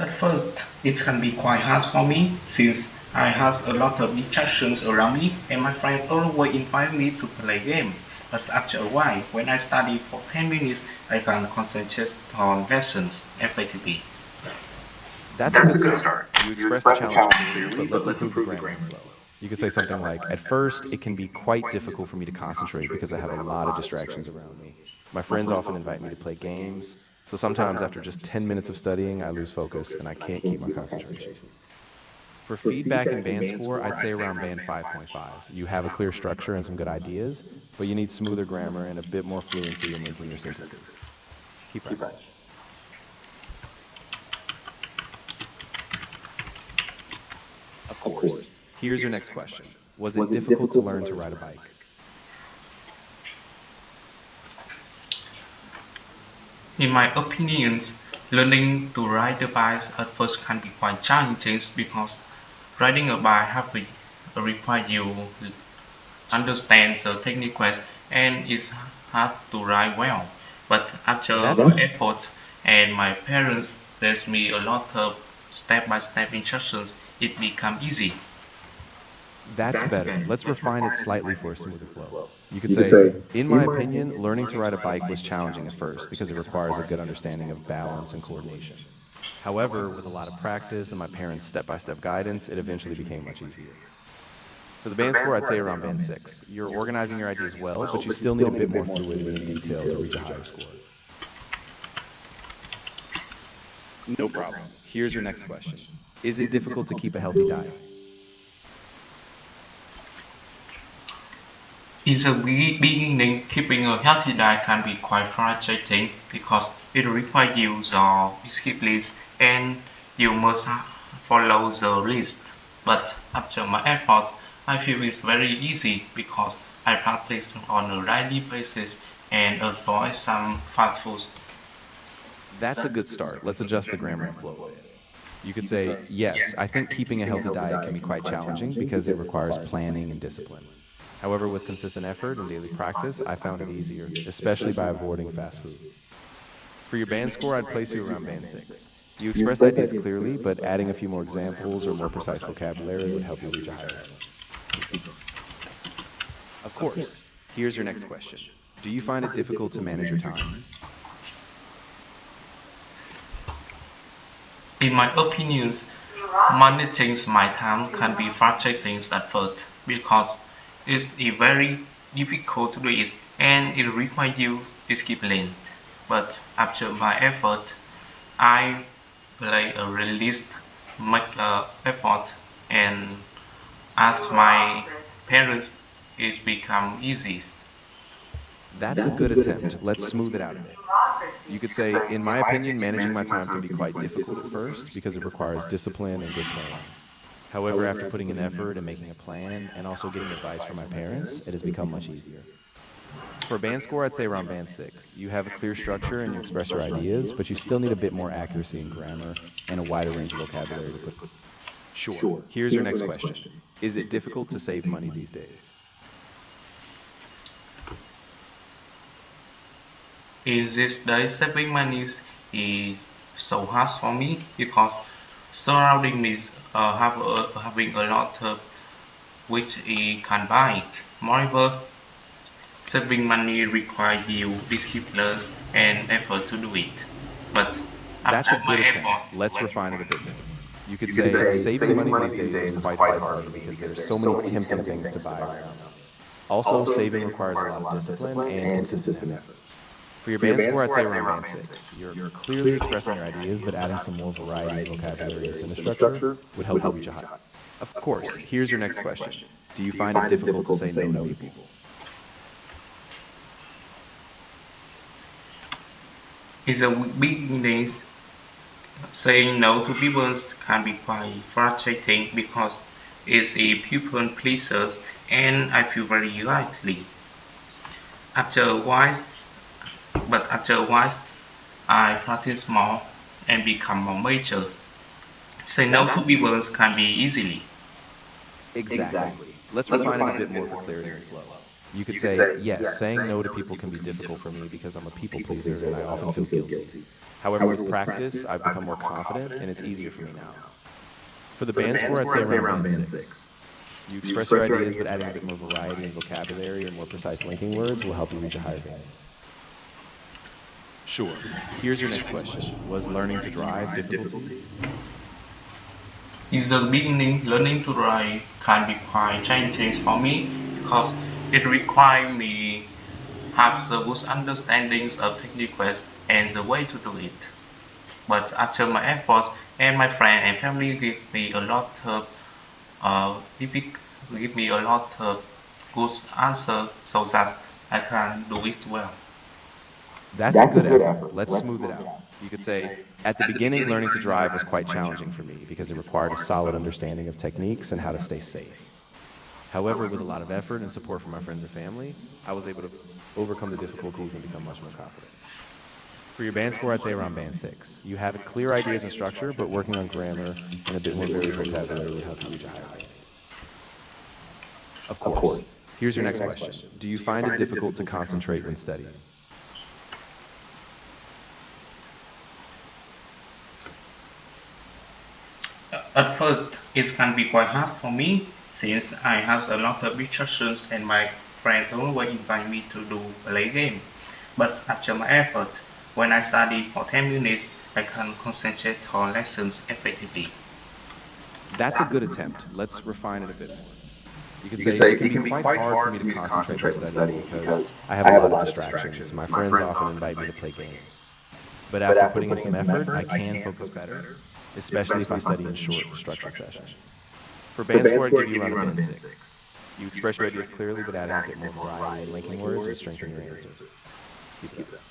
At first, it can be quite hard for me since I have a lot of distractions around me and my friends always invite me to play games. But after a while, when I study for 10 minutes, I can concentrate on lessons effectively. That's a good start. You express the challenge clearly, but let's improve the grammar and flow. You could say something like, at first, it can be quite difficult for me to concentrate because I have a lot of distractions around me. My friends often invite me to play games, so sometimes after just 10 minutes of studying, I lose focus and I can't keep my concentration. For feedback and band score, I'd say around band 5.5. You have a clear structure and some good ideas, but you need smoother grammar and a bit more fluency in linking your sentences. Keep practicing. Of course. Here's your next question. Was it difficult to learn to ride a bike? In my opinion, learning to ride a bike at first can be quite challenging because riding a bike habit requires you understand the techniques and it's hard to ride well. But after That's my effort and my parents gave me a lot of step-by-step instructions, it became easy. That's better. Let's refine it slightly for a smoother flow. You could say, in my opinion, learning to ride a bike was challenging at first because it requires a good understanding of balance and coordination. However, with a lot of practice and my parents' step by step guidance, it eventually became much easier. For the band score, I'd say around band 6. You're organizing your ideas well, but you still need a bit more fluidity and detail to reach a higher score. No problem. Here's your next question. Is it difficult to keep a healthy diet? In the beginning, keeping a healthy diet can be quite frustrating because it requires you the discipline and you must follow the list. But after my efforts, I feel it's very easy because I practice on a daily basis and avoid some fast foods. That's a good start. Let's adjust the grammar and flow a bit. You could say, yes, I think keeping a healthy diet can be quite challenging because it requires planning and discipline. However, with consistent effort and daily practice, I found it easier, especially by avoiding fast food. For your band score, I'd place you around band 6. You express ideas clearly, but adding a few more examples or more precise vocabulary would help you reach a higher level. Of course. Here's your next question. Do you find it difficult to manage your time? In my opinion, managing my time can be frustrating at first because it's very difficult to do it and it requires you discipline. But after my effort, I play a release, make a effort, and ask my parents, it become easy. That's a good attempt. Let's smooth it out a bit. You could say, in my opinion, managing my time can be quite difficult at first because it requires discipline and good planning. However, after putting in effort and making a plan and also getting advice from my parents, it has become much easier. For a band score, I'd say around band 6. You have a clear structure and you express your ideas, but you still need a bit more accuracy in grammar and a wider range of vocabulary to put. Sure. Here's your next question. Is it difficult to save money these days? In these days, saving money is so hard for me because surrounding me having a lot of which he can buy. Moreover, saving money requires you discipline and effort to do it. But That's after a my good effort, attempt. Let's refine it a bit more. You could say saving money these days is quite hard for me because there are so many tempting things to buy around me. Also, saving requires a lot of discipline and consistent effort. For your band score, I'd say around band 6. You're clearly expressing your ideas, but adding some more variety in vocabulary and sentence structure would help you reach a high. Of course, here's your next question. Do you find it difficult to say no to people? in the beginning, saying no to people can be quite frustrating because it's a people pleaser and I feel very lightly. After a while, but after a while, I practice more and become more mature. Say no That to people can be easily. exactly. Let's refine it a bit more for clarity and flow. You could say, yes, saying no to people can be difficult for me because I'm a people pleaser and I often feel guilty. However, with practice, I've become more confident and it's easier for me now. For the band score, I'd say around band 6. You express your ideas, but adding a bit more variety in vocabulary and more precise linking words will help you reach a higher band. Sure. Here's your next question. Was learning to drive difficult to you? In the beginning, learning to drive can be quite challenging for me because it requires me have the good understandings of techniques and the way to do it. But after my efforts and my friend and family uh, give me a lot of good answers so that I can do it well. That's a good effort. Let's smooth it out. You could say, at the beginning, learning to drive was quite challenging for me because it required a solid understanding of techniques and how to stay safe. However, with a lot of effort and support from my friends and family, I was able to overcome the difficulties and become much more confident. For your band score, I'd say around band 6. You have clear ideas and structure, but working on grammar and a bit more varied vocabulary would help you reach a higher band. Of course. Here's your next question. Do you find it difficult to concentrate when studying? At first, it can be quite hard for me since I have a lot of distractions and my friends always invite me to do play game. But after my effort, when I study for 10 minutes, I can concentrate on lessons effectively. That's a good attempt. Let's refine it a bit more. You could say it can be quite hard for me to concentrate when studying because I have a lot of distractions. My friends often invite me to play games. But after putting in some effort, I can focus better, especially if I study in short, structured sessions. For band score, I'd give you around a band 6. You express your ideas clearly, but adding a bit more variety and linking words will strengthen your answer. Keep it up.